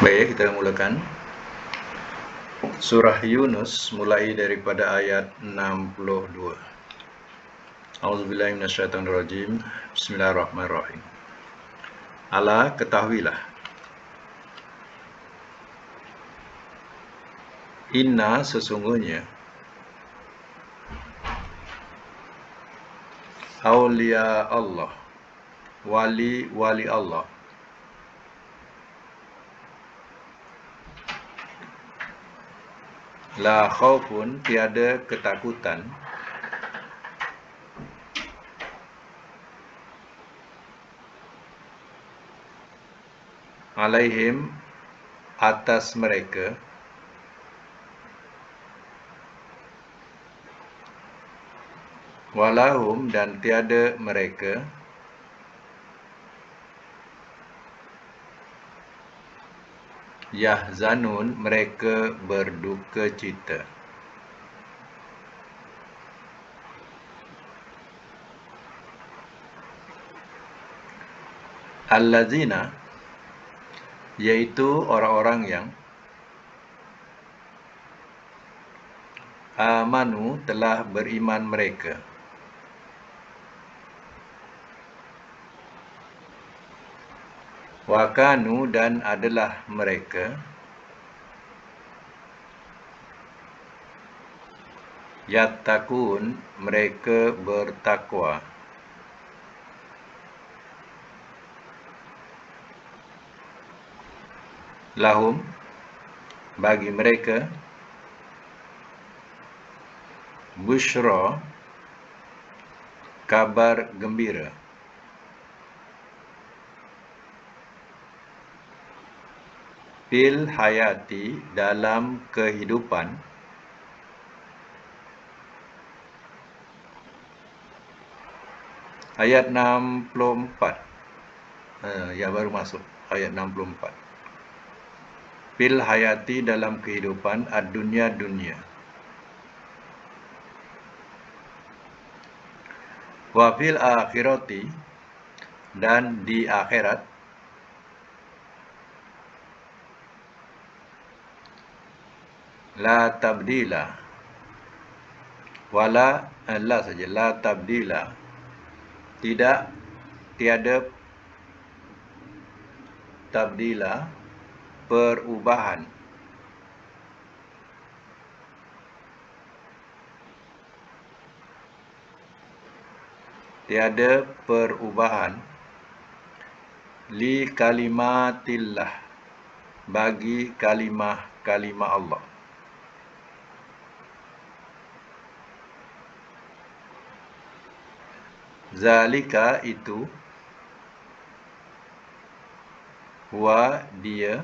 Baik, kita mulakan Surah Yunus mulai daripada ayat 62. A'udzubillahi minasyaitonirrajim. Bismillahirrahmanirrahim. Ala, ketahuilah, inna, sesungguhnya, aulia Allah, wali-wali Allah, la khaufun, tiada ketakutan, alaihim, atas mereka, walahum, dan tiada mereka, yahzanun, mereka berduka cita. Allazina, yaitu orang-orang yang amanu, telah beriman mereka, wakanu, dan adalah mereka, yattaqun, mereka bertakwa. Lahum, bagi mereka, busyra, kabar gembira, fil hayati, dalam kehidupan, ayat 64. Ya, baru masuk ayat 64. Fil hayati, dalam kehidupan, ad-dunya, dunia, wa fil akhirati, dan di akhirat, la tabdila, wala la saja, la tabdila, tiada tabdila, perubahan, tiada perubahan, li kalimatillah, bagi kalimah Allah. Zalika, itu, huwa, dia,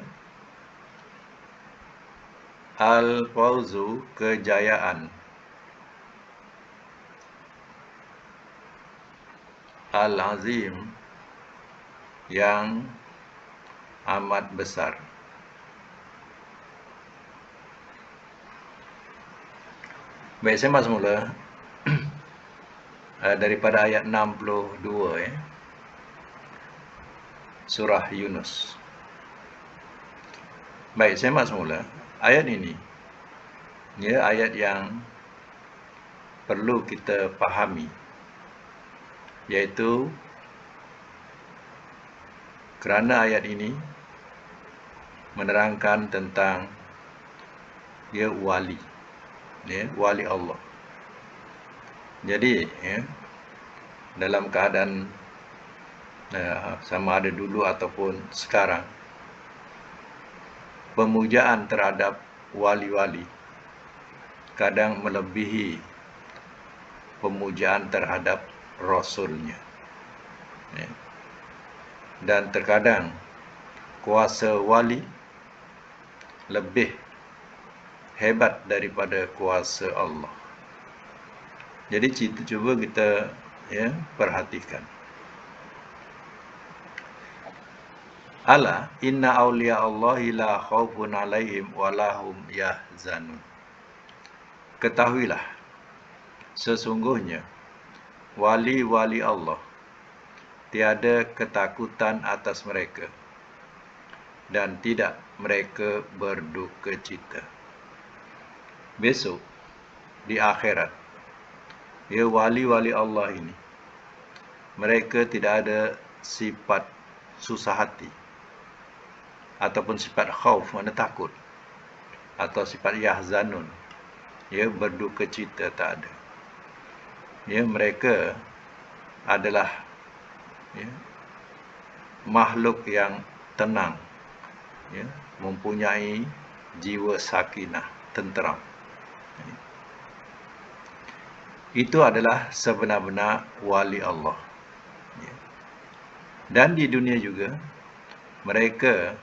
al-fawzu, kejayaan, al-azim, yang amat besar. Baik, saya masuk mula daripada ayat 62 Surah Yunus. Baik, saya masuk mula. Ayat ini, ayat yang perlu kita pahami, yaitu kerana ayat ini menerangkan tentang dia wali, wali Allah. Jadi, dalam keadaan sama ada dulu ataupun sekarang, pemujaan terhadap wali-wali kadang melebihi pemujaan terhadap Rasulnya. Dan terkadang kuasa wali lebih hebat daripada kuasa Allah. Jadi cuba kita perhatikan. Ala, inna awliya Allahi la khaufun alaihim wa lahum yahzanun. Ketahuilah, sesungguhnya wali-wali Allah, tiada ketakutan atas mereka, dan tidak mereka berduka cita. Besok di akhirat, ya, wali-wali Allah ini, mereka tidak ada sifat susah hati ataupun sifat khauf, mana takut, atau sifat yahzanun, ya, berduka cita, tak ada. Ya, mereka adalah, ya, makhluk yang tenang, ya, mempunyai jiwa sakinah, tenteram. Itu adalah sebenar-benar wali Allah. Ya. Dan di dunia juga, mereka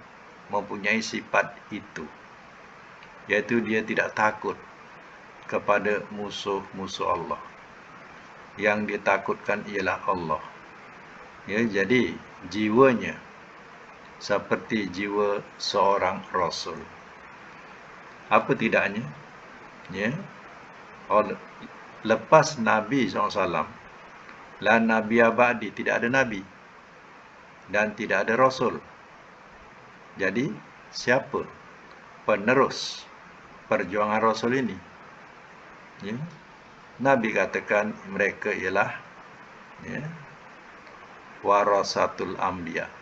mempunyai sifat itu, yaitu dia tidak takut kepada musuh-musuh Allah. Yang dia takutkan ialah Allah. Ya, jadi jiwanya seperti jiwa seorang Rasul. Apa tidaknya? Ya, lepas Nabi SAW, la Nabi abadi, tidak ada Nabi dan tidak ada Rasul. Jadi siapa penerus perjuangan Rasul ini? Ya, Nabi katakan mereka ialah, ya, warasatul anbiya,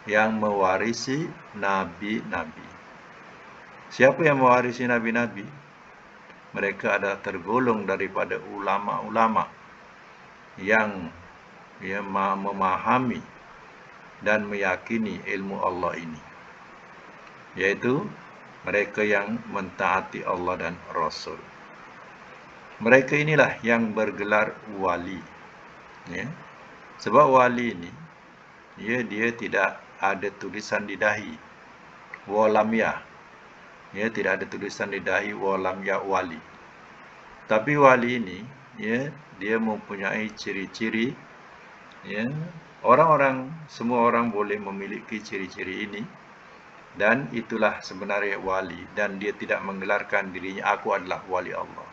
yang mewarisi nabi-nabi. Siapa yang mewarisi nabi-nabi? Mereka adalah tergolong daripada ulama-ulama yang, ya, memahami dan meyakini ilmu Allah ini, yaitu mereka yang mentaati Allah dan Rasul. Mereka inilah yang bergelar wali. Ya. Sebab wali ini, ya, dia tidak ada tulisan di dahi, walam ya. Ya, tidak ada tulisan di dahi, walam ya, wali. Tapi wali ini, ya, dia mempunyai ciri-ciri, ya, semua orang boleh memiliki ciri-ciri ini, dan itulah sebenarnya wali, dan dia tidak menggelarkan dirinya aku adalah wali Allah.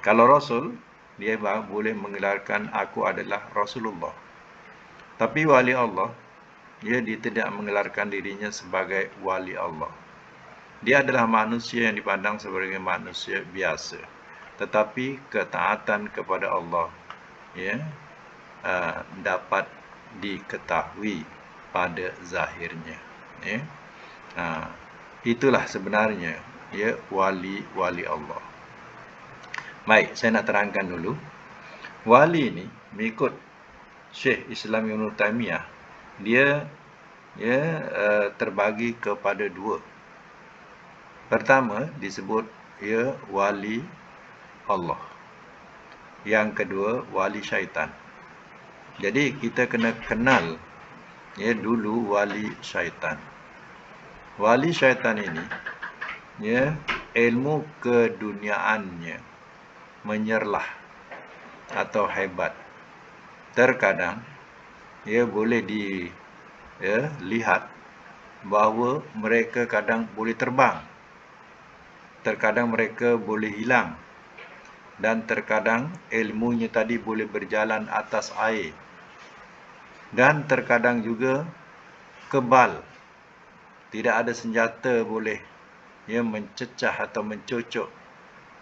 Kalau Rasul, dia boleh menggelarkan aku adalah Rasulullah. Tapi wali Allah, dia tidak menggelarkan dirinya sebagai wali Allah. Dia adalah manusia yang dipandang sebagai manusia biasa, tetapi ketaatan kepada Allah, ya, dapat diketahui pada zahirnya. Ya. Itulah sebenarnya, ya, wali Allah. Baik, saya nak terangkan dulu. Wali ini, mengikut Syekh Islam Ibn Taimiyah, dia, ya, terbagi kepada dua. Pertama disebut, ya, wali Allah. Yang kedua, wali syaitan. Jadi kita kena kenal, ya, dulu wali syaitan. Wali syaitan ini, ya, ilmu keduniaannya menyerlah atau hebat. Terkadang, ya, boleh dilihat bahawa mereka kadang boleh terbang, terkadang mereka boleh hilang, dan terkadang ilmunya tadi boleh berjalan atas air, dan terkadang juga kebal, tidak ada senjata boleh, ya, mencecah atau mencocok,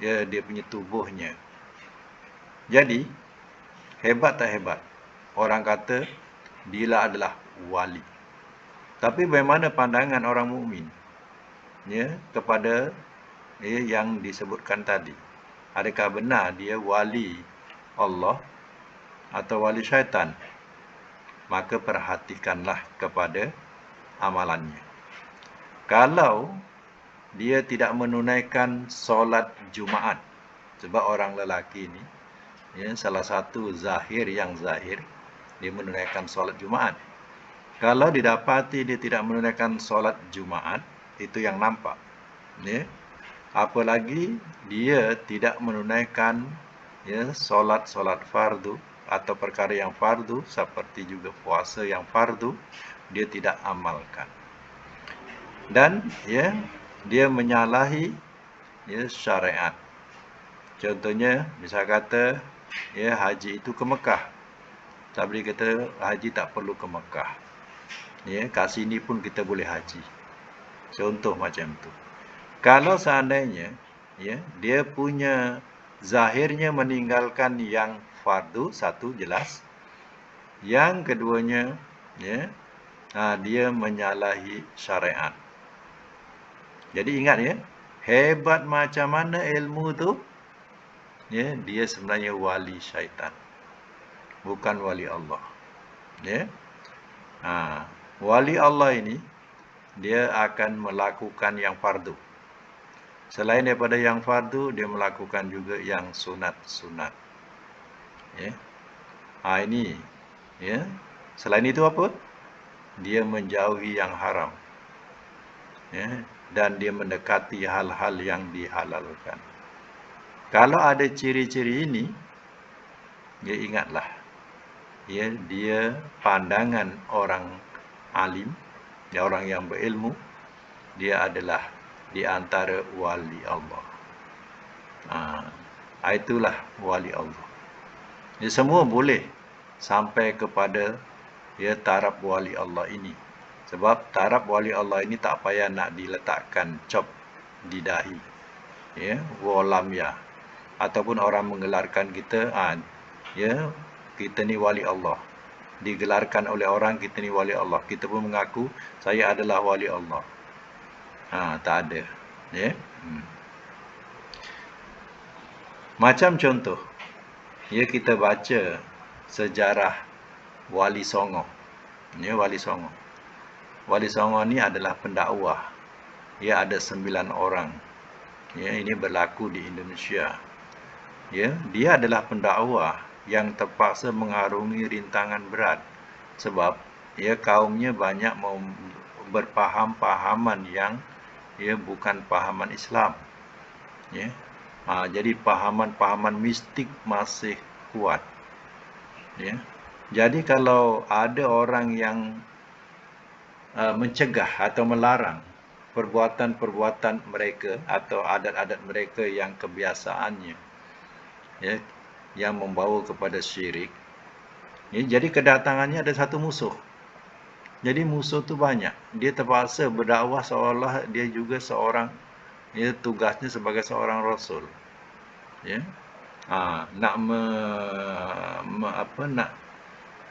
ya, dia punya tubuhnya. Jadi hebat tak hebat? Orang kata dia adalah wali. Tapi bagaimana pandangan orang mukmin, ya, kepada, ya, yang disebutkan tadi? Adakah benar dia wali Allah atau wali syaitan? Maka perhatikanlah kepada amalannya. Kalau dia tidak menunaikan solat Jumaat, sebab orang lelaki ini, ya, salah satu yang zahir, dia menunaikan solat Jumaat. Kalau didapati dia tidak menunaikan solat Jumaat, itu yang nampak. Ya. Apalagi dia tidak menunaikan, ya, solat fardu atau perkara yang fardu, seperti juga puasa yang fardu, dia tidak amalkan. Dan, ya, dia menyalahi, ya, syariat. Contohnya, misal kata, ya, haji itu ke Mekah. Tapi dia kata haji tak perlu ke Mekah. Ya, kat sini pun kita boleh haji. Contoh macam tu. Kalau seandainya ya, dia punya zahirnya meninggalkan yang fardu, satu jelas. Yang keduanya ya, dia menyalahi syariat. Jadi ingat ya, hebat macam mana ilmu tu, ya, dia sebenarnya wali syaitan, bukan wali Allah. Ya. Wali Allah ini dia akan melakukan yang fardu. Selain daripada yang fardu, dia melakukan juga yang sunat-sunat. Ya. Ini ya. Selain itu apa? Dia menjauhi yang haram. Ya, dan dia mendekati hal-hal yang dihalalkan. Kalau ada ciri-ciri ini, ya ingatlah, ya, dia pandangan orang alim, ya, orang yang berilmu, dia adalah di antara wali Allah. Itulah wali Allah. Ya, semua boleh sampai kepada ya taraf wali Allah ini. Sebab taraf wali Allah ini tak payah nak diletakkan cop di dahi. Ya, walam ya. Ataupun orang menggelarkan kita, ya, kita ni wali Allah. Digelarkan oleh orang, kita ni wali Allah. Kita pun mengaku, saya adalah wali Allah. Tak ada. Ya. Macam contoh, ya, kita baca sejarah Wali Songo. Ya, Wali Songo. Wali Songo ni adalah pendakwah. Ya, ada 9 orang. Ya, ini berlaku di Indonesia. Ya, dia adalah pendakwah yang terpaksa mengarungi rintangan berat sebab ya kaumnya banyak berpaham-pahaman yang ya bukan pahaman Islam. Ya. Jadi pahaman-pahaman mistik masih kuat. Ya. Jadi kalau ada orang yang mencegah atau melarang perbuatan-perbuatan mereka atau adat-adat mereka yang kebiasaannya, ya, yang membawa kepada syirik, ya, jadi kedatangannya ada satu musuh. Jadi musuh tu banyak. Dia terpaksa berdakwah seolah dia juga seorang, ya, tugasnya sebagai seorang rasul. Ya. Nak nak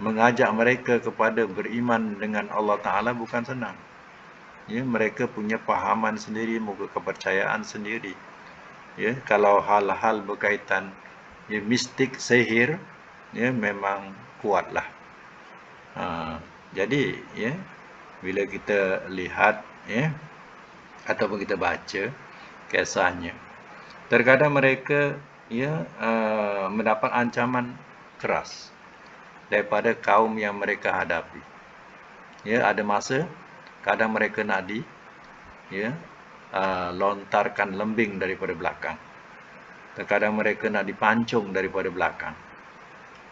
mengajak mereka kepada beriman dengan Allah Ta'ala bukan senang. Ya, mereka punya pahaman sendiri, kepercayaan sendiri. Ya, kalau hal-hal berkaitan ya, mistik, sihir, ya, memang kuatlah. Jadi ya, bila kita lihat ya, ataupun kita baca kisahnya, terkadang mereka ya mendapat ancaman keras daripada kaum yang mereka hadapi. Ya, ada masa kadang mereka nak lontarkan lembing daripada belakang. Terkadang mereka nak dipancung daripada belakang.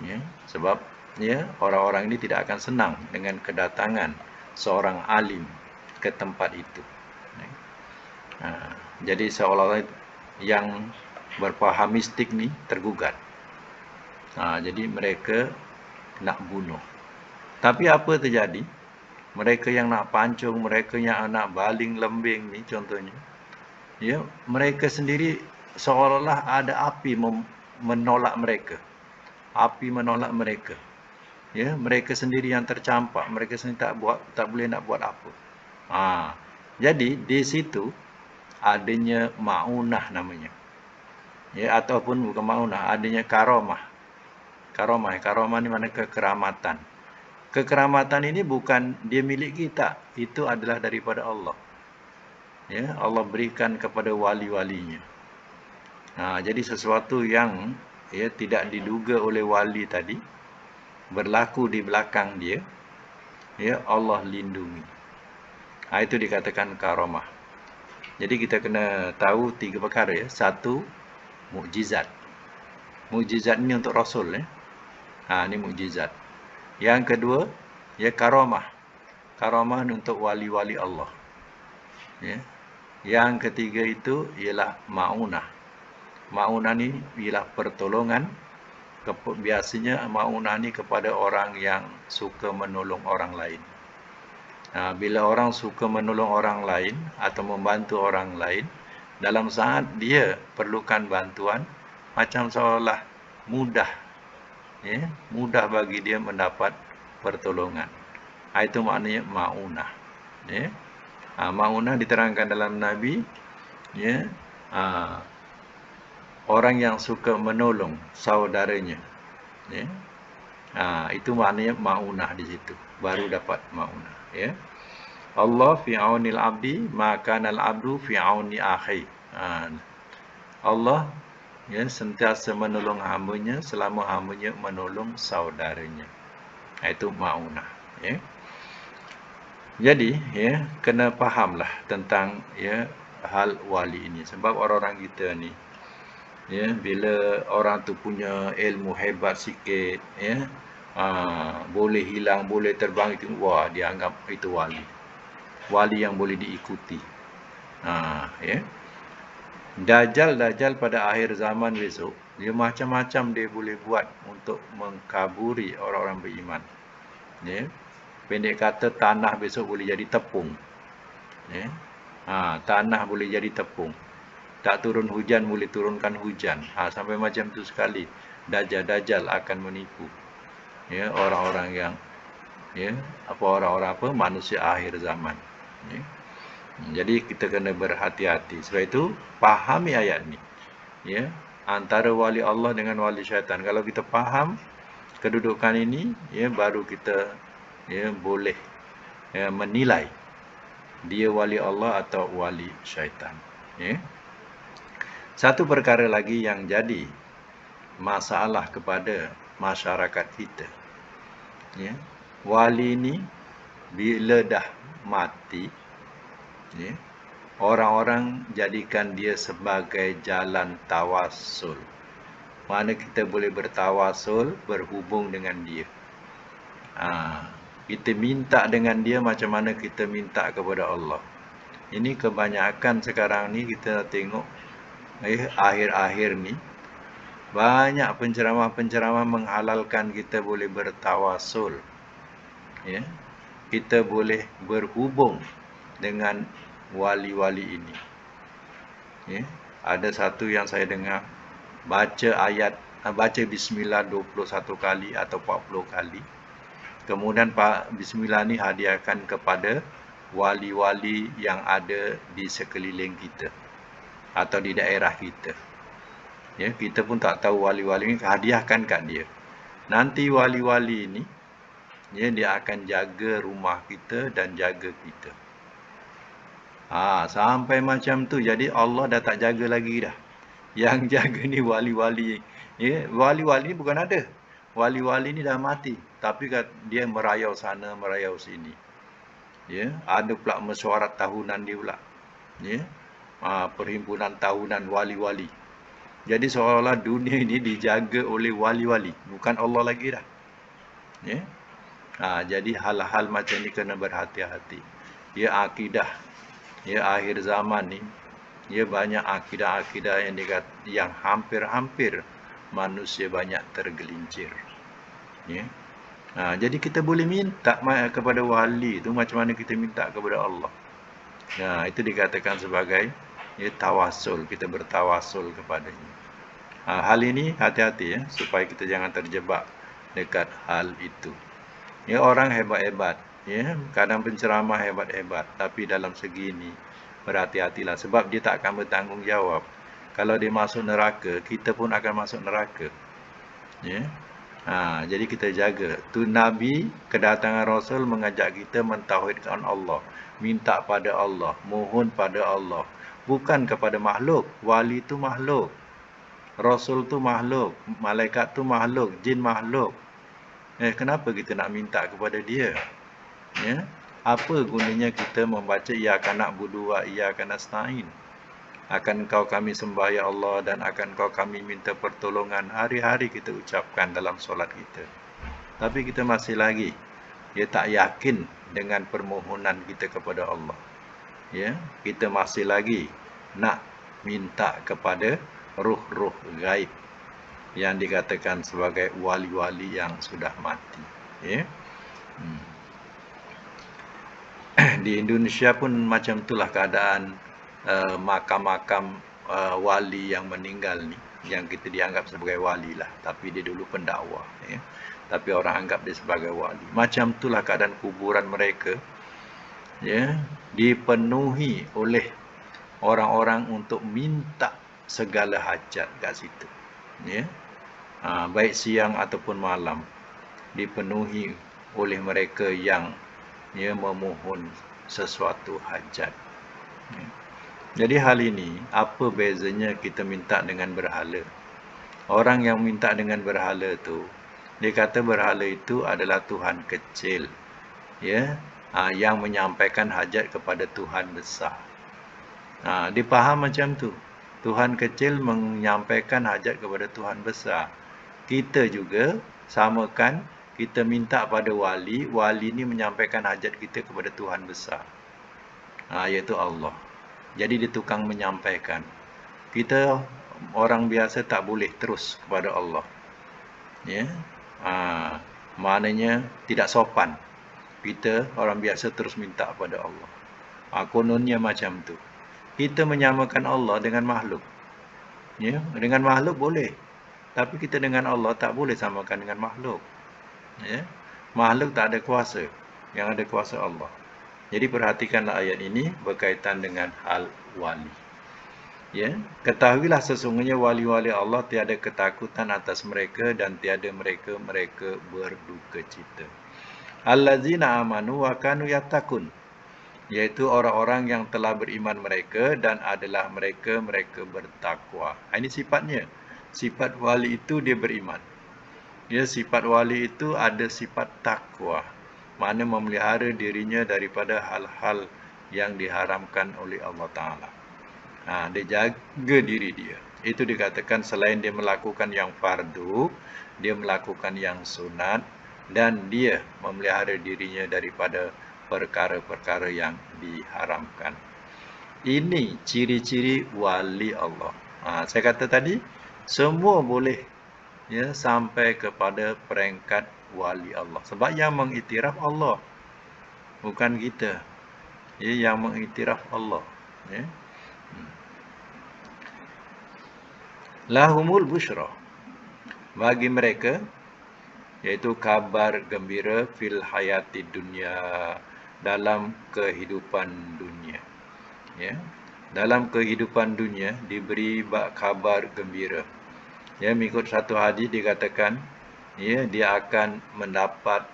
Ya, sebab ya orang-orang ini tidak akan senang dengan kedatangan seorang alim ke tempat itu. Jadi seolah-olah yang berpaham mistik ni tergugat. Jadi mereka nak bunuh. Tapi apa terjadi? Mereka yang nak pancung, mereka yang nak baling lembing ni contohnya, ya, mereka sendiri seolah-olah ada api menolak mereka. Api menolak mereka. Ya, mereka sendiri yang tercampak, mereka sendiri tak boleh nak buat apa. Jadi di situ adanya maunah namanya. Ya, ataupun bukan maunah, adanya karamah. Karamah ni mana kekeramatan. Kekeramatan ini bukan dia milik kita, itu adalah daripada Allah. Ya, Allah berikan kepada wali-walinya. Jadi sesuatu yang ya tidak diduga oleh wali tadi berlaku di belakang dia, ya, Allah lindungi. Itu dikatakan karamah. Jadi kita kena tahu 3 perkara ya. Satu, mukjizat. Mukjizat ini untuk Rasul ya. Ini mukjizat. Yang kedua, ya, karamah. Karamah untuk wali-wali Allah. Ya. Yang ketiga itu ialah maunah. Maunah ni ialah pertolongan. Biasanya maunah ni kepada orang yang suka menolong orang lain. Bila orang suka menolong orang lain atau membantu orang lain, dalam saat dia perlukan bantuan, macam seolah mudah, mudah bagi dia mendapat pertolongan. Itu maknanya ma'unah. Ma'unah diterangkan dalam Nabi, orang yang suka menolong saudaranya. Itu maknanya ma'unah di situ. Baru dapat ma'unah. Allah fi aunil abdi, maka al abdu fi auni akhi. Allah sentiasa menolong hambanya selama hambanya menolong saudaranya. Itu ma'unah. Jadi, kena fahamlah tentang hal wali ini. Sebab orang-orang kita ni, bila orang tu punya ilmu hebat sikit, boleh hilang, boleh terbang, itu wah, dia anggap itu wali. Wali yang boleh diikuti. Dajjal pada akhir zaman besok, dia macam-macam dia boleh buat untuk mengkaburi orang-orang beriman. Pendek kata, tanah besok boleh jadi tepung. Tanah boleh jadi tepung. Tak turun hujan, boleh turunkan hujan. Sampai macam tu sekali. Dajjal akan menipu orang-orang yang orang-orang manusia akhir zaman. Jadi kita kena berhati-hati. Sebab itu fahami ayat ni. Antara wali Allah dengan wali syaitan. Kalau kita faham kedudukan ini, baru kita boleh menilai dia wali Allah atau wali syaitan. Satu perkara lagi yang jadi masalah kepada masyarakat kita. Wali ini bila dah mati, orang-orang jadikan dia sebagai jalan tawassul. Mana kita boleh bertawasul, berhubung dengan dia. Kita minta dengan dia macam mana kita minta kepada Allah. Ini kebanyakan sekarang ni kita tengok akhir-akhir ni banyak penceramah-penceramah menghalalkan kita boleh bertawasul. Kita boleh berhubung dengan wali-wali ini. Ada satu yang saya dengar baca bismillah 21 kali atau 40 kali. Kemudian bismillah ni hadiahkan kepada wali-wali yang ada di sekeliling kita atau di daerah kita. Kita pun tak tahu wali-wali ini, hadiahkan kat dia. Nanti wali-wali ini dia akan jaga rumah kita dan jaga kita. Sampai macam tu. Jadi Allah dah tak jaga lagi dah. Yang jaga ni wali-wali. Wali-wali ni bukan ada. Wali-wali ni dah mati. Tapi dia merayau sana, merayau sini. Ada pula mesyuarat tahunan dia pula. Perhimpunan tahunan wali-wali. Jadi seolah-olah dunia ini dijaga oleh wali-wali. Bukan Allah lagi dah. Jadi hal-hal macam ni kena berhati-hati. Akidah. Akhir zaman ni. Banyak akidah-akidah yang hampir-hampir manusia banyak tergelincir. Jadi kita boleh minta kepada wali itu macam mana kita minta kepada Allah. Itu dikatakan sebagai tawasul. Kita bertawasul kepadanya. Hal ini hati-hati supaya kita jangan terjebak dekat hal itu. Orang hebat-hebat, kadang penceramah hebat-hebat, tapi dalam segi ini berhati-hatilah sebab dia tak akan bertanggungjawab. Kalau dia masuk neraka, kita pun akan masuk neraka. Jadi kita jaga. Tu Nabi, kedatangan Rasul mengajak kita mentauhidkan Allah, minta pada Allah, mohon pada Allah, bukan kepada makhluk. Wali tu makhluk, Rasul tu makhluk, malaikat tu makhluk, jin makhluk. Kenapa kita nak minta kepada dia? Apa gunanya kita membaca iyyaka na'budu wa iyyaka nasta'in? Akan Engkau kami sembah ya Allah dan akan Engkau kami minta pertolongan. Hari-hari kita ucapkan dalam solat kita. Tapi kita masih lagi tak yakin dengan permohonan kita kepada Allah. Kita masih lagi nak minta kepada ruh-ruh gaib yang dikatakan sebagai wali-wali yang sudah mati. Di Indonesia pun macam itulah keadaan makam-makam wali yang meninggal ni, yang kita dianggap sebagai wali lah, tapi dia dulu pendakwa, ya. Tapi orang anggap dia sebagai wali. Macam itulah keadaan kuburan mereka, ya, dipenuhi oleh orang-orang untuk minta segala hajat kat situ, ya. Baik siang ataupun malam dipenuhi oleh mereka yang memohon sesuatu hajat. Jadi hal ini, apa bezanya kita minta dengan berhala? Orang yang minta dengan berhala tu, dia kata berhala itu adalah Tuhan kecil, ya, yang menyampaikan hajat kepada Tuhan besar. Dia faham macam tu. Tuhan kecil menyampaikan hajat kepada Tuhan besar. Kita juga samakan, kita minta pada wali, wali ni menyampaikan hajat kita kepada Tuhan besar, iaitu Allah. Jadi dia tukang menyampaikan. Kita orang biasa tak boleh terus kepada Allah, ya. Maknanya tidak sopan kita orang biasa terus minta pada Allah. Kononnya macam tu. Kita menyamakan Allah dengan makhluk, ya. Dengan makhluk boleh, tapi kita dengan Allah tak boleh samakan dengan makhluk, ya. Makhluk tak ada kuasa, yang ada kuasa Allah. Jadi perhatikanlah ayat ini berkaitan dengan hal wali, ya. Ketahuilah sesungguhnya wali-wali Allah tiada ketakutan atas mereka dan tiada mereka berduka cita. Allazina amanu wa kanu yattaqun, yaitu orang-orang yang telah beriman mereka dan adalah mereka bertakwa. Ini sifatnya. Sifat wali itu dia beriman. Ya, sifat wali itu ada sifat takwa, makna memelihara dirinya daripada hal-hal yang diharamkan oleh Allah Ta'ala. Dia jaga diri dia. Itu dikatakan selain dia melakukan yang fardu, dia melakukan yang sunat, dan dia memelihara dirinya daripada perkara-perkara yang diharamkan. Ini ciri-ciri wali Allah. Saya kata tadi, semua boleh, ya, sampai kepada peringkat wali Allah. Sebab yang mengiktiraf Allah, bukan kita, ya, yang mengiktiraf Allah, ya. Lahumul busyra, bagi mereka, yaitu kabar gembira fil hayati dunia, dalam kehidupan dunia, ya. Dalam kehidupan dunia diberi kabar gembira, ya. Mengikut satu hadis dikatakan, ya, dia akan mendapat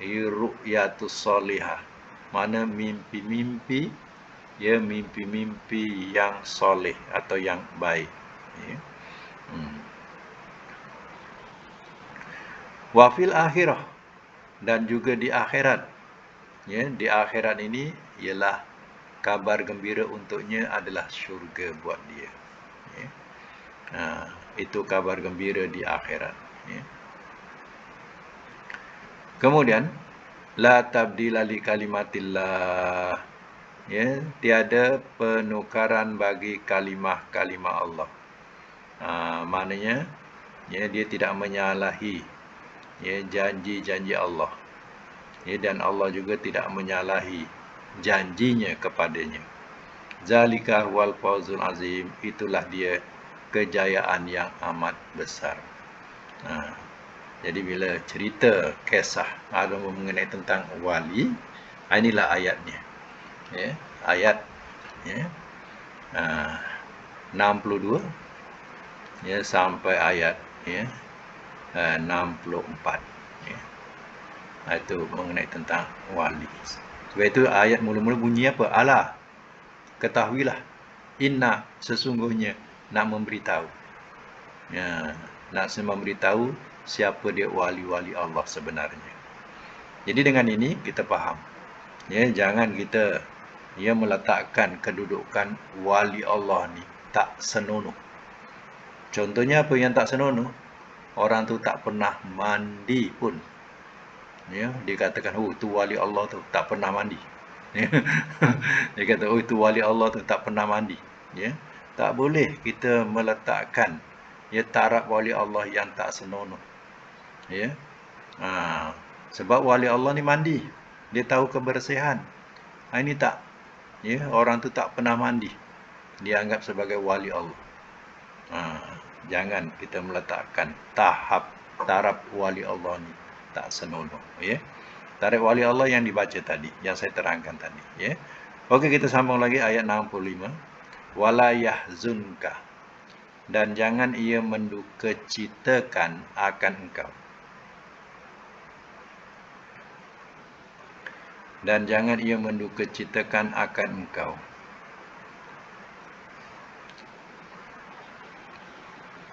ru'yatus solihah, mana mimpi-mimpi, ya, mimpi-mimpi yang soleh atau yang baik, ya. Wa fil akhirah, dan juga di akhirat, ya. Di akhirat ini ialah kabar gembira untuknya adalah syurga buat dia, ya. Itu kabar gembira di akhirat, ya. Kemudian la tabdila li kalimatillah, ya, tiada penukaran bagi kalimah-kalimah Allah. Maknanya, ya, dia tidak menyalahi, ya, janji-janji Allah, ya, dan Allah juga tidak menyalahi janjinya kepadanya. Zalika wal fawzul azim, itulah dia kejayaan yang amat besar. Jadi bila cerita kisah agama mengenai tentang wali, inilah ayatnya, ya. Ayat, ya, 62, ya, sampai ayat, ya, 64, ya. Itu mengenai tentang wali. Sebab itu ayat mula-mula bunyi apa? Ala, ketahuilah, inna, sesungguhnya, nak memberitahu, ya, nak memberitahu siapa dia wali-wali Allah sebenarnya. Jadi dengan ini kita faham, ya, jangan kita, ya, meletakkan kedudukan wali Allah ni tak senonoh. Contohnya apa yang tak senonoh? Orang tu tak pernah mandi pun, ya, dikatakan, oh, itu wali Allah tu tak pernah mandi. Dia kata, oh, itu wali Allah tu tak pernah mandi, ya. Tak boleh kita meletakkan, ya, taraf wali Allah yang tak senonoh, ya. Sebab wali Allah ni mandi, dia tahu kebersihan, Ini tak, ya, orang tu tak pernah mandi, dianggap sebagai wali Allah. Jangan kita meletakkan taraf wali Allah ni tak senonoh, ya. Taraf wali Allah yang dibaca tadi, yang saya terangkan tadi, ya. Okey, kita sambung lagi ayat 65. Wala yahzunka, dan jangan ia mendukacitakan akan engkau. Dan jangan ia mendukacitakan akan engkau.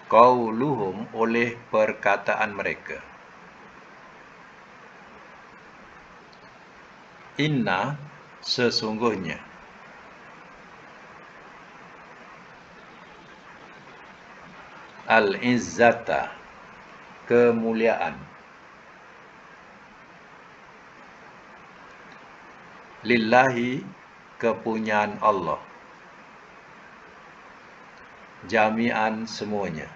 Qauluhum, oleh perkataan mereka. Inna, sesungguhnya. Al-izzata, kemuliaan. Lillahi, kepunyaan Allah. Jami'an, semuanya.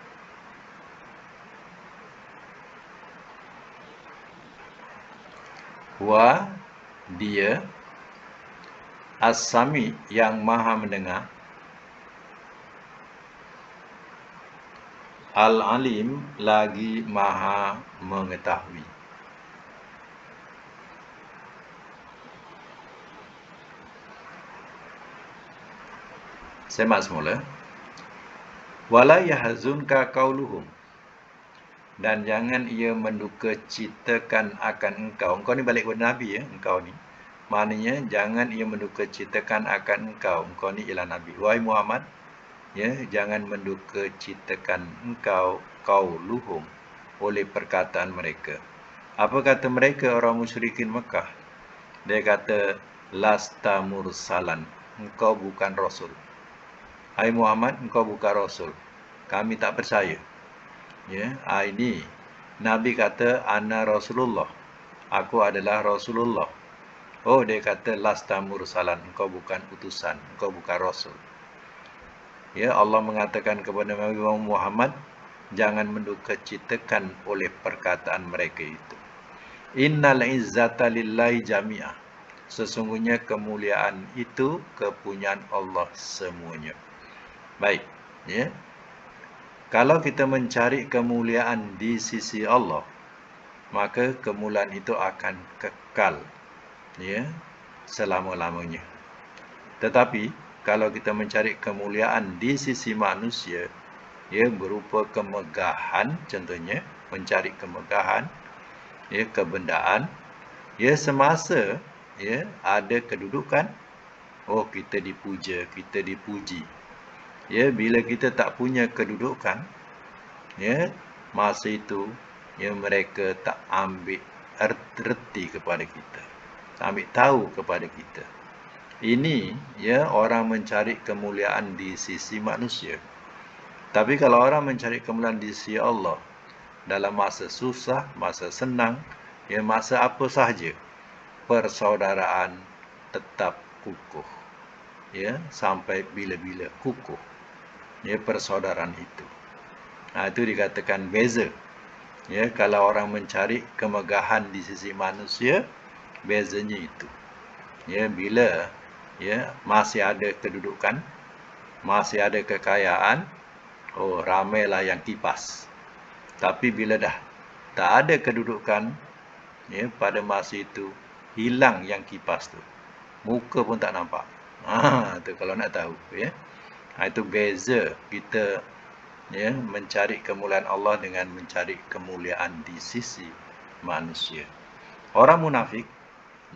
Wa, dia. As-Sami, yang maha mendengar. Al-Alim, lagi maha mengetahui. Semak semula. Wala yahzunka qauluhum, dan jangan ia mendukacitakan akan engkau. Engkau ni balik kepada Nabi, ya, engkau ni. Maknanya jangan ia mendukacitakan akan engkau. Engkau ni ialah Nabi. Wahai Muhammad, ya, jangan mendukacitakan engkau qauluhum, oleh perkataan mereka. Apa kata mereka, orang musyrikin Mekah? Dia kata, lasta mursalan, engkau bukan rasul. Hai Muhammad, engkau bukan rasul, kami tak percaya. Ya, ini Nabi kata, ana Rasulullah, aku adalah Rasulullah. Oh, dia kata, lasta mursalan, engkau bukan utusan, engkau bukan rasul. Ya, Allah mengatakan kepada Nabi Muhammad, jangan mendukacitakan oleh perkataan mereka itu. Innal izzata lillahi jami'ah, sesungguhnya kemuliaan itu kepunyaan Allah semuanya. Baik, ya. Kalau kita mencari kemuliaan di sisi Allah, maka kemuliaan itu akan kekal, ya, selama-lamanya. Tetapi kalau kita mencari kemuliaan di sisi manusia, ya, berupa kemegahan, contohnya mencari kemegahan, ya, kebendaan, ya, semasa, ya, ada kedudukan, oh, kita dipuja, kita dipuji. Ya, bila kita tak punya kedudukan, ya, masa itu, ya, mereka tak ambil erti kepada kita, tak ambil tahu kepada kita. Ini, ya, orang mencari kemuliaan di sisi manusia. Tapi kalau orang mencari kemuliaan di sisi Allah, dalam masa susah, masa senang, ya, masa apa sahaja, persaudaraan tetap kukuh, ya, sampai bila-bila kukuh, ya, persaudaraan itu. Itu dikatakan beza. Ya, kalau orang mencari kemegahan di sisi manusia, bezanya itu. Ya, bila, ya, masih ada kedudukan, masih ada kekayaan, oh, ramailah yang kipas. Tapi bila dah tak ada kedudukan, ya, pada masa itu hilang yang kipas tu, muka pun tak nampak. Tu kalau nak tahu, ya. Itu beza kita, ya, mencari kemuliaan Allah dengan mencari kemuliaan di sisi manusia. Orang munafik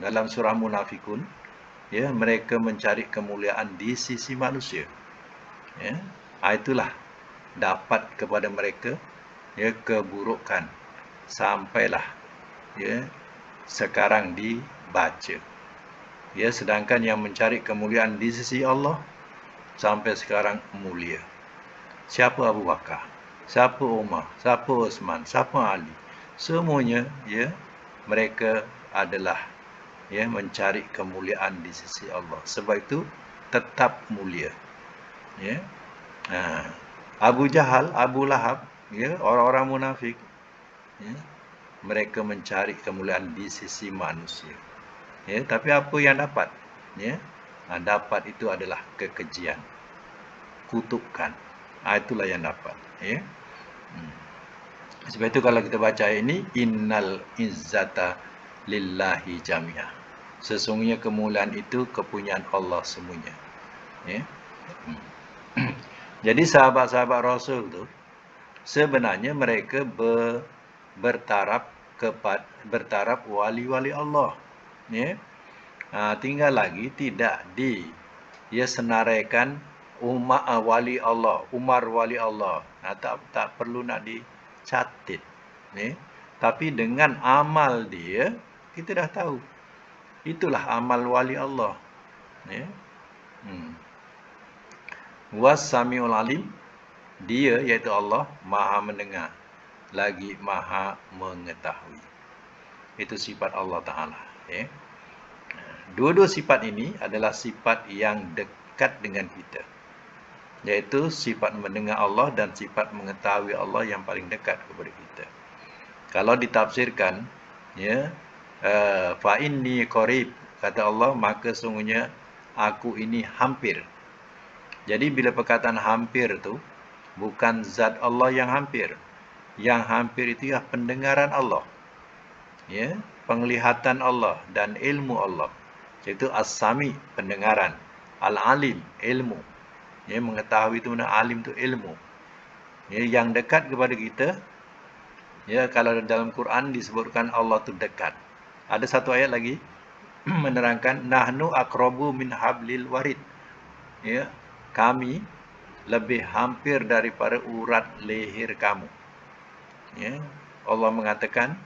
dalam surah Munafikun, ya, mereka mencari kemuliaan di sisi manusia. Ya, itulah dapat kepada mereka, ya, keburukan sampailah, ya, sekarang dibaca. Ya, sedangkan yang mencari kemuliaan di sisi Allah sampai sekarang mulia. Siapa Abu Bakar, siapa Umar, siapa Osman, siapa Ali, semuanya, ya, mereka adalah, ya, mencari kemuliaan di sisi Allah. Sebab itu tetap mulia. Ya. Abu Jahal, Abu Lahab, ya, orang-orang munafik, ya, mereka mencari kemuliaan di sisi manusia. Ya, tapi apa yang dapat? Ya. Dapat itu adalah kekejian, kutukan. Itulah yang dapat. Ya. Sebab itu kalau kita baca ayat ini, innal izzata lillahi jami'ah. Sesungguhnya kemuliaan itu kepunyaan Allah semuanya. Ya. Jadi sahabat-sahabat Rasul tu sebenarnya mereka bertaraf wali-wali Allah. Ya. Tinggal lagi tidak senaraikan wali Allah, Umar wali Allah. Tak perlu nak dicatat. Ya. Tapi dengan amal dia, kita dah tahu. Itulah amal wali Allah. Ya. Was-sami'ul alim, dia iaitu Allah maha mendengar lagi maha mengetahui. Itu sifat Allah Ta'ala. Ya. Dua-dua sifat ini adalah sifat yang dekat dengan kita, iaitu sifat mendengar Allah dan sifat mengetahui Allah yang paling dekat kepada kita. Kalau ditafsirkan, ya, fa inni qarib, kata Allah, maka sungguhnya aku ini hampir. Jadi bila perkataan hampir tu bukan zat Allah yang hampir. Yang hampir itu ya pendengaran Allah. Ya, penglihatan Allah dan ilmu Allah. Iaitu as-sami, pendengaran, al-alim, ilmu. Ya, mengetahui itu mana, alim itu ilmu. Ya, yang dekat kepada kita. Ya, kalau dalam Quran disebutkan Allah itu dekat. Ada satu ayat lagi menerangkan nahnu aqrabu min hablil warid. Ya, kami lebih hampir daripada urat leher kamu. Ya, Allah mengatakan,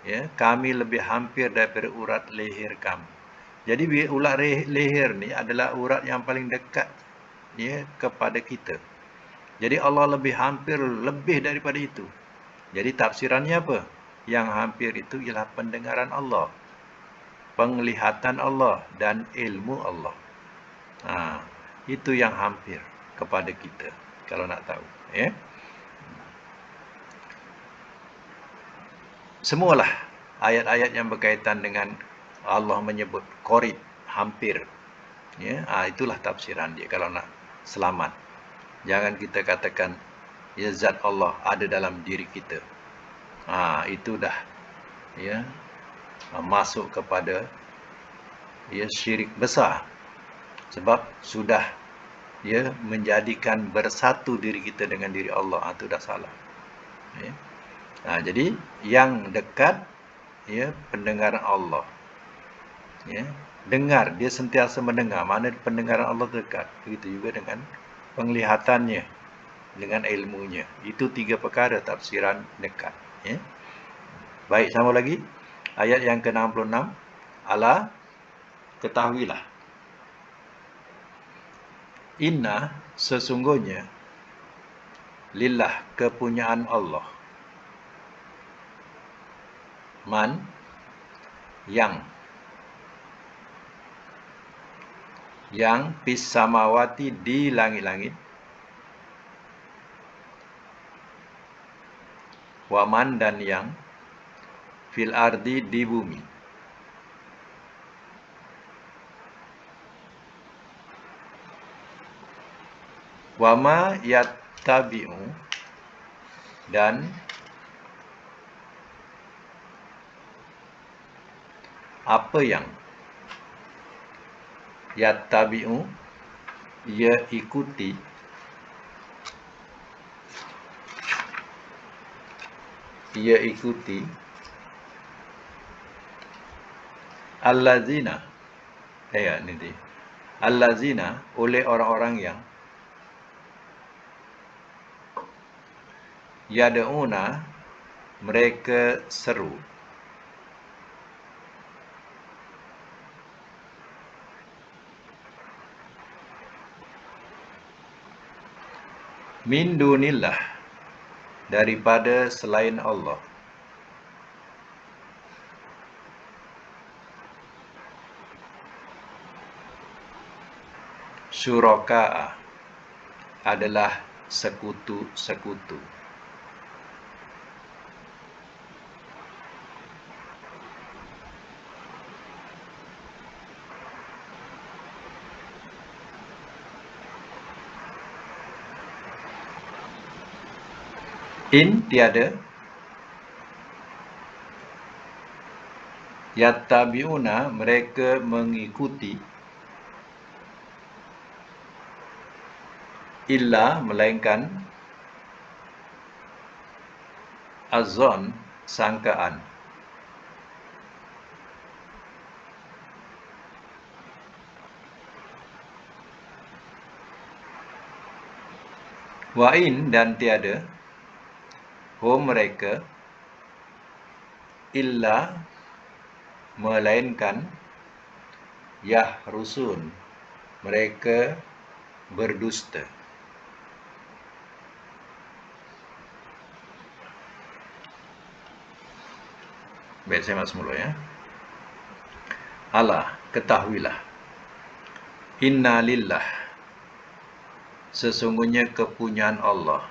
ya, kami lebih hampir daripada urat leher kamu. Jadi urat leher ni adalah urat yang paling dekat, ya, kepada kita. Jadi Allah lebih hampir, lebih daripada itu. Jadi tafsirannya apa? Yang hampir itu ialah pendengaran Allah, penglihatan Allah dan ilmu Allah. Itu yang hampir kepada kita, kalau nak tahu. Ya. Semualah ayat-ayat yang berkaitan dengan Allah menyebut qarib, hampir. Ya, itulah tafsiran dia kalau nak selamat. Jangan kita katakan ya zat Allah ada dalam diri kita. Itu dah, ya, masuk kepada, ya, syirik besar. Sebab sudah, ya, menjadikan bersatu diri kita dengan diri Allah. Itu dah salah. Ya. Jadi yang dekat, ya, pendengaran Allah. Ya, dengar, dia sentiasa mendengar. Mana pendengaran Allah dekat. Begitu juga dengan penglihatannya, dengan ilmunya. Itu tiga perkara tafsiran dekat. Ya. Baik, sama lagi. Ayat yang ke-66. Ala, ketahuilah. Inna, sesungguhnya, lillah, kepunyaan Allah. Man, yang fis samawati, di langit-langit, waman, dan yang fil ardi, di bumi. Wama yattabi'u, dan apa yang yattabi'u, ia ikuti, allazina, allazina, oleh orang-orang yang yad'una, mereka seru, min dunillah, daripada selain Allah, syuraka, adalah sekutu-sekutu. In tiada, yattabi'una mereka mengikuti, illa melainkan, azon sangkaan. Wa in dan tiada, hum mereka, illa melainkan, yahrusun mereka berdusta. Baik, saya masuk mula ya. Alah, ketahuilah, inna lillah, sesungguhnya kepunyaan Allah,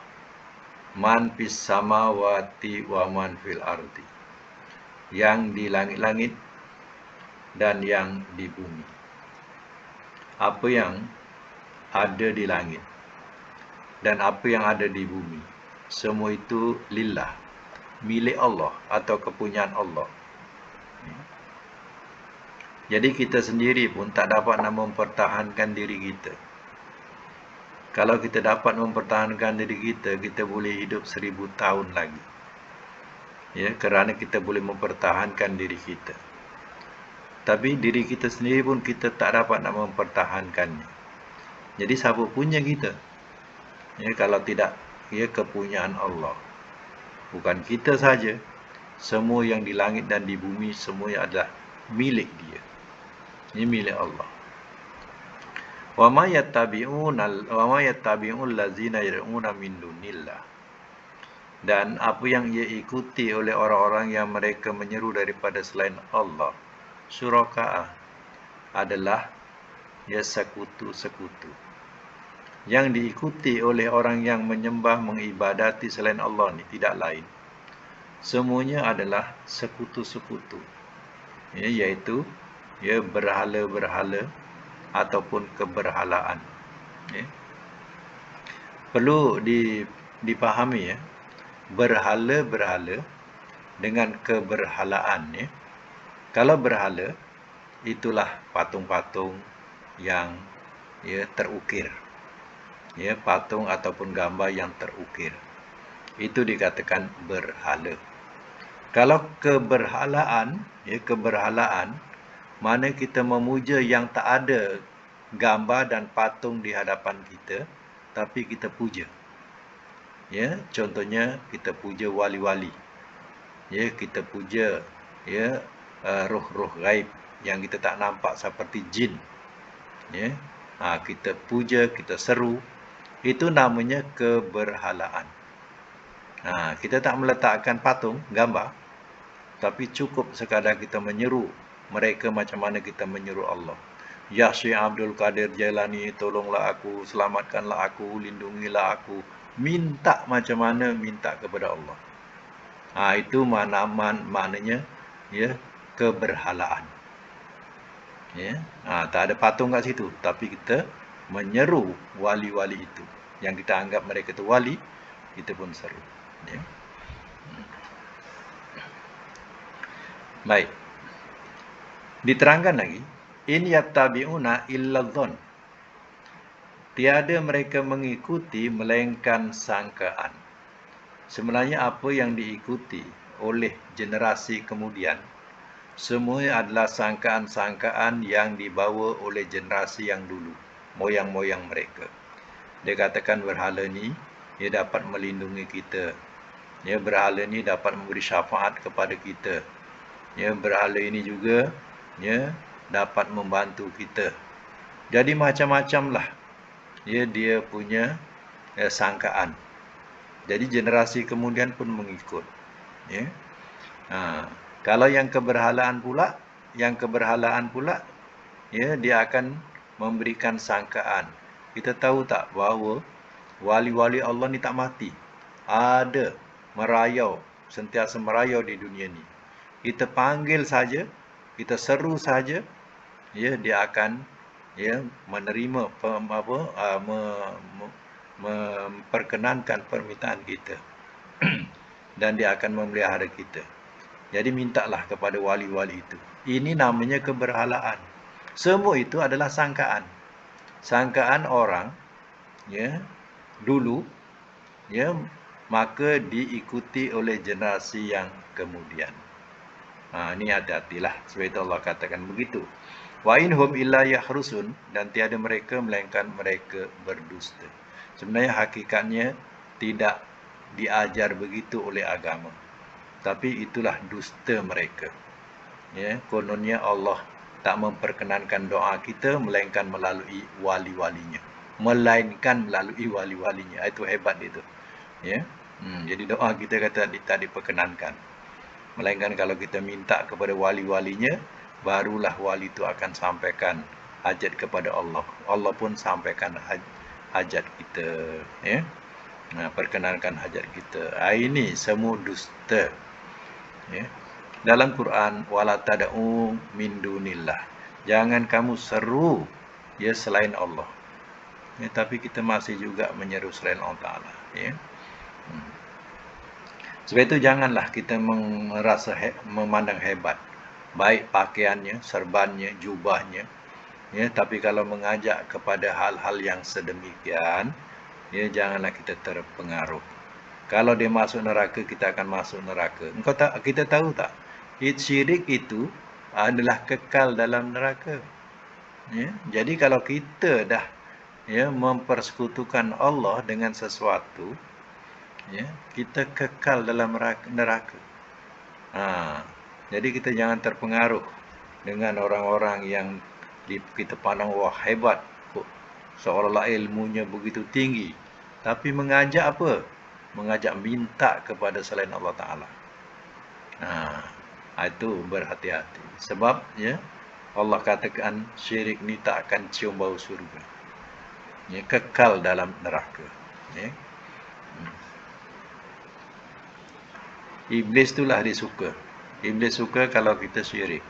man fis samawati wa man fil ardi, yang di langit-langit dan yang di bumi. Apa yang ada di langit dan apa yang ada di bumi, semua itu lillah, milik Allah atau kepunyaan Allah. Jadi kita sendiri pun tak dapat nak mempertahankan diri kita. Kalau kita dapat mempertahankan diri kita, kita boleh hidup 1000 tahun lagi. Ya, kerana kita boleh mempertahankan diri kita. Tapi diri kita sendiri pun kita tak dapat nak mempertahankannya. Jadi siapa punya kita? Ya, kalau tidak, ya kepunyaan Allah. Bukan kita saja, semua yang di langit dan di bumi semua adalah milik Dia. Ini milik Allah. Wa ma yattabi'ul ladzina yad'una min dunillah. Dan apa yang ia ikuti oleh orang-orang yang mereka menyeru daripada selain Allah, syuraka'a, adalah ya sekutu-sekutu. Yang diikuti oleh orang yang menyembah mengibadati selain Allah ni tidak lain, semuanya adalah sekutu-sekutu, ya, iaitu ya berhala-berhala ataupun keberhalaan. Ya. Perlu dipahami ya, berhala-berhala dengan keberhalaan. Ya. Kalau berhala, itulah patung-patung yang ya terukir, ya, patung ataupun gambar yang terukir. Itu dikatakan berhala. Kalau keberhalaan, ya keberhalaan, mana kita memuja yang tak ada gambar dan patung di hadapan kita, tapi kita puja. Ya, contohnya kita puja wali-wali. Ya, kita puja ya roh-roh gaib yang kita tak nampak seperti jin. Ya. Kita puja, kita seru. Itu namanya keberhalaan. Kita tak meletakkan patung, gambar, tapi cukup sekadar kita menyeru mereka macam mana kita menyeru Allah. Ya Syekh Abdul Qadir Jailani, tolonglah aku, selamatkanlah aku, lindungilah aku. Minta macam mana? Minta kepada Allah. Itu maknanya ya keberhalaan. Ya, tak ada patung kat situ, tapi kita menyeru wali-wali itu. Yang kita anggap mereka itu wali, kita pun seru. Ya. Baik. Diterangkan lagi, in yattabi'una illa dhon. Tiada mereka mengikuti melainkan sangkaan. Sebenarnya apa yang diikuti oleh generasi kemudian, semua adalah sangkaan-sangkaan yang dibawa oleh generasi yang dulu, moyang-moyang mereka. Dia katakan berhala ni, dia dapat melindungi kita. Ya, berhala ni dapat memberi syafaat kepada kita. Ya, berhala ini juga ya dapat membantu kita. Jadi macam-macam lah ya dia punya sangkaan. Jadi generasi kemudian pun mengikut. Ya. Kalau yang keberhalaan pula, ya dia akan memberikan sangkaan. Kita tahu tak bahawa wali-wali Allah ni tak mati. Ada merayau, sentiasa merayau di dunia ni. Kita panggil saja, kita seru saja, ya dia akan ya menerima memperkenankan permintaan kita. dan dia akan memelihara kita. Jadi mintalah kepada wali-wali itu. Ini namanya keberhalaan. Semua itu adalah sangkaan. Sangkaan orang, ya, dulu, ya, maka diikuti oleh generasi yang kemudian. Ini hati-hatilah. Sebab itu Allah katakan begitu. Wa inhum illa yahrusun, dan tiada mereka melainkan mereka berdusta. Sebenarnya hakikatnya tidak diajar begitu oleh agama. Tapi itulah dusta mereka. Ya, kononnya Allah tak memperkenankan doa kita melainkan melalui wali-walinya. Melainkan melalui wali-walinya. Itu hebat itu. Ya. Jadi doa kita kata tak diperkenankan. Melainkan kalau kita minta kepada wali-walinya, barulah wali itu akan sampaikan hajat kepada Allah. Allah pun sampaikan hajat kita. Ya. Perkenankan hajat kita. Ini semua dusta. Ya. Dalam Quran, wala tad'u min dunillah. Jangan kamu seru ya selain Allah. Ya, tapi kita masih juga menyeru selain Allah Ta'ala. Ya. Sebab itu janganlah kita merasa memandang hebat. Baik pakaiannya, serbannya, jubahnya. Ya, tapi kalau mengajak kepada hal-hal yang sedemikian, ya janganlah kita terpengaruh. Kalau dia masuk neraka, kita akan masuk neraka. Kita tahu tak? Syirik itu adalah kekal dalam neraka. Ya, jadi kalau kita dah mempersekutukan Allah dengan sesuatu, ya, kita kekal dalam neraka. Jadi kita jangan terpengaruh dengan orang-orang yang kita pandang wah hebat, seolah-olah ilmunya begitu tinggi, tapi mengajak apa? Mengajak minta kepada selain Allah Ta'ala. Itu berhati-hati. Sebab ya Allah katakan syirik ni tak akan cium bau surga. Ya, kekal dalam neraka. Ya. Iblis itulah disuka. Iblis suka kalau kita syirik.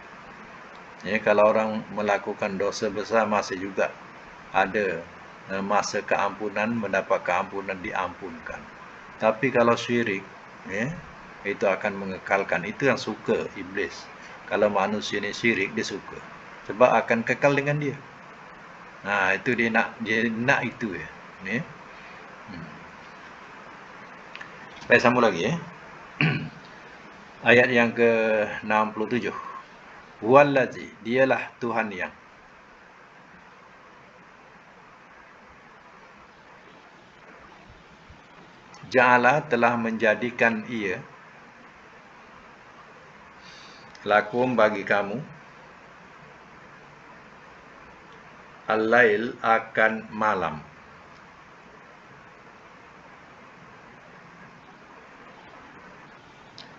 Ya, kalau orang melakukan dosa besar masih juga ada masa keampunan, mendapat keampunan, diampunkan. Tapi kalau syirik, ya, itu akan mengekalkan. Itu yang suka iblis. Kalau manusia ni syirik, dia suka. Sebab akan kekal dengan dia. Itu dia nak itu ya. Ya. Baik, sambung lagi ya. Ayat yang ke-67. Huwallazi, dialah Tuhan yang ja'ala, telah menjadikan ia lakum, bagi kamu, al-lail, akan malam,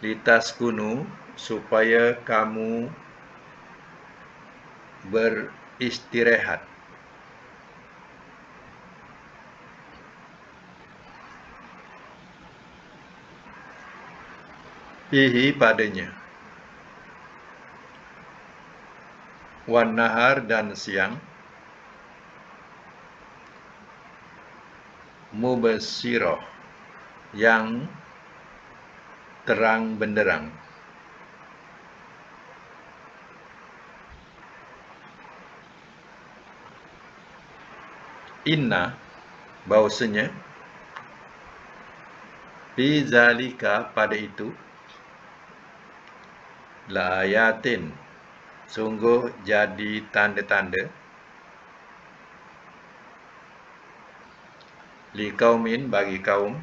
litaskunu, supaya kamu beristirahat, fihi, padanya, wan nahar, dan siang, mubasirah, yang terang benderang. Inna, bahwasanya, fi zalika, pada itu, la ayatin, sungguh jadi tanda-tanda, li kaumin, bagi kaum,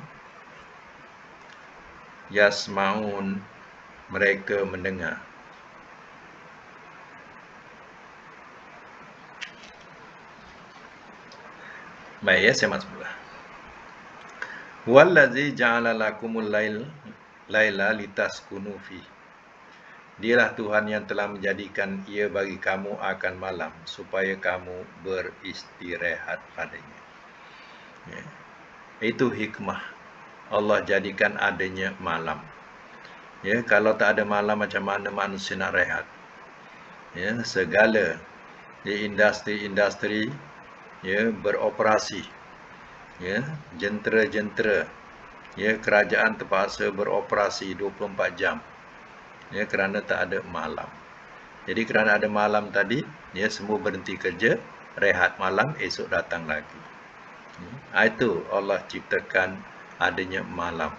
yasmaun, mereka mendengar. Baik ya, saya masuk pula. Huwallazi ja'ala lakumul laila litaskunu fi. Dialah Tuhan yang telah menjadikan ia bagi kamu akan malam, supaya kamu beristirahat padanya. Ya. Itu hikmah Allah jadikan adanya malam. Ya, kalau tak ada malam, macam mana manusia nak rehat? Ya, segala industri-industri ya beroperasi. Ya, jentera-jentera ya, kerajaan terpaksa beroperasi 24 jam, ya, kerana tak ada malam. Jadi kerana ada malam tadi, ya, semua berhenti kerja, rehat malam, esok datang lagi. Itu Allah ciptakan adanya malam.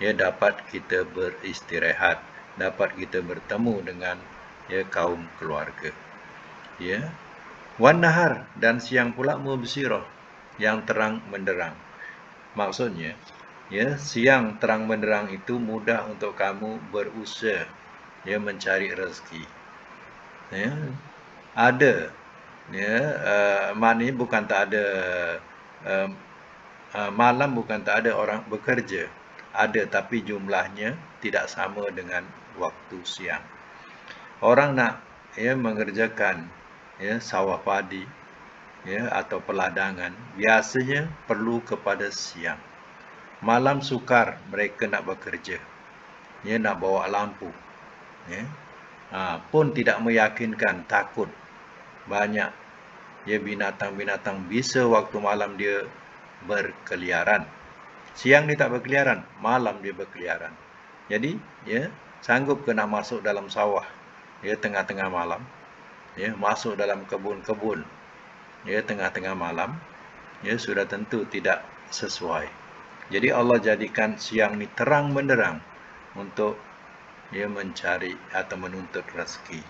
Ya, dapat kita beristirahat, dapat kita bertemu dengan, ya, kaum keluarga. Ya, wan nahar, dan siang pula mubsirah, yang terang menderang. Maksudnya, ya, siang terang benderang itu mudah untuk kamu berusaha, ya, mencari rezeki. Ya, ada, ya, maknanya bukan tak ada, malam bukan tak ada orang bekerja, ada, tapi jumlahnya tidak sama dengan waktu siang. Orang nak, ya, mengerjakan, ya, sawah padi, ya, atau peladangan, biasanya perlu kepada siang. Malam sukar mereka nak bekerja, ya, nak bawa lampu, ya, pun tidak meyakinkan, takut banyak, ya, binatang-binatang bisa waktu malam dia berkeliaran. Siang dia tak berkeliaran, malam dia berkeliaran. Jadi, ya, sanggup ke nak masuk dalam sawah, ya, tengah-tengah malam, ya, masuk dalam kebun-kebun, ya, tengah-tengah malam, ya, sudah tentu tidak sesuai. Jadi Allah jadikan siang ni terang benderang untuk, ya, mencari atau menuntut rezeki.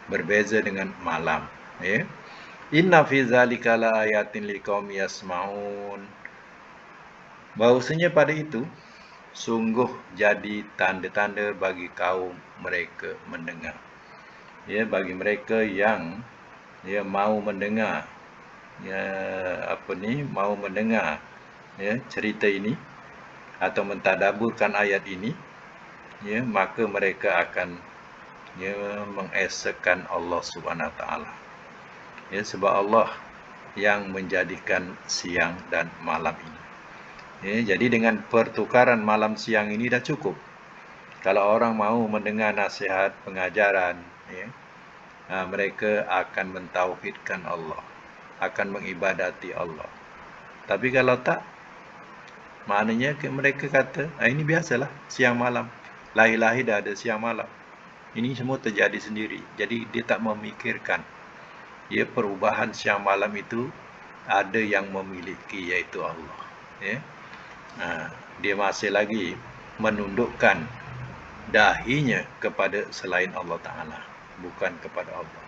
Berbeza dengan malam, ya. Inna fi zalika laayatin liqaumin yasmaun. Bahwasanya pada itu sungguh jadi tanda-tanda bagi kaum mereka mendengar. Ya, bagi mereka yang, ya, mau mendengar, ya, mau mendengar, ya, cerita ini atau mentadaburkan ayat ini, ya, maka mereka akan, ya, mengesakan Allah Subhanahu Wa Taala. Ya, sebab Allah yang menjadikan siang dan malam ini. Ya, jadi dengan pertukaran malam siang ini dah cukup. Kalau orang mau mendengar nasihat pengajaran, ya, mereka akan mentauhidkan Allah, akan mengibadati Allah. Tapi kalau tak, maknanya mereka kata, ini biasalah siang malam. Lahir-lahir dah ada siang malam. Ini semua terjadi sendiri. Jadi dia tak memikirkan, ya, perubahan siang malam itu ada yang memiliki, iaitu Allah. Ya. Dia masih lagi menundukkan dahinya kepada selain Allah Ta'ala, bukan kepada Allah.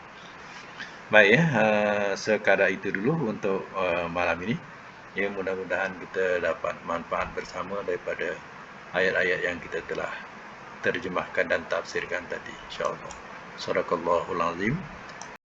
Baik, ya, sekadar itu dulu untuk malam ini. Ya, mudah-mudahan kita dapat manfaat bersama daripada ayat-ayat yang kita telah terjemahkan dan tafsirkan tadi, insyaAllah. Sadaqallahul azim.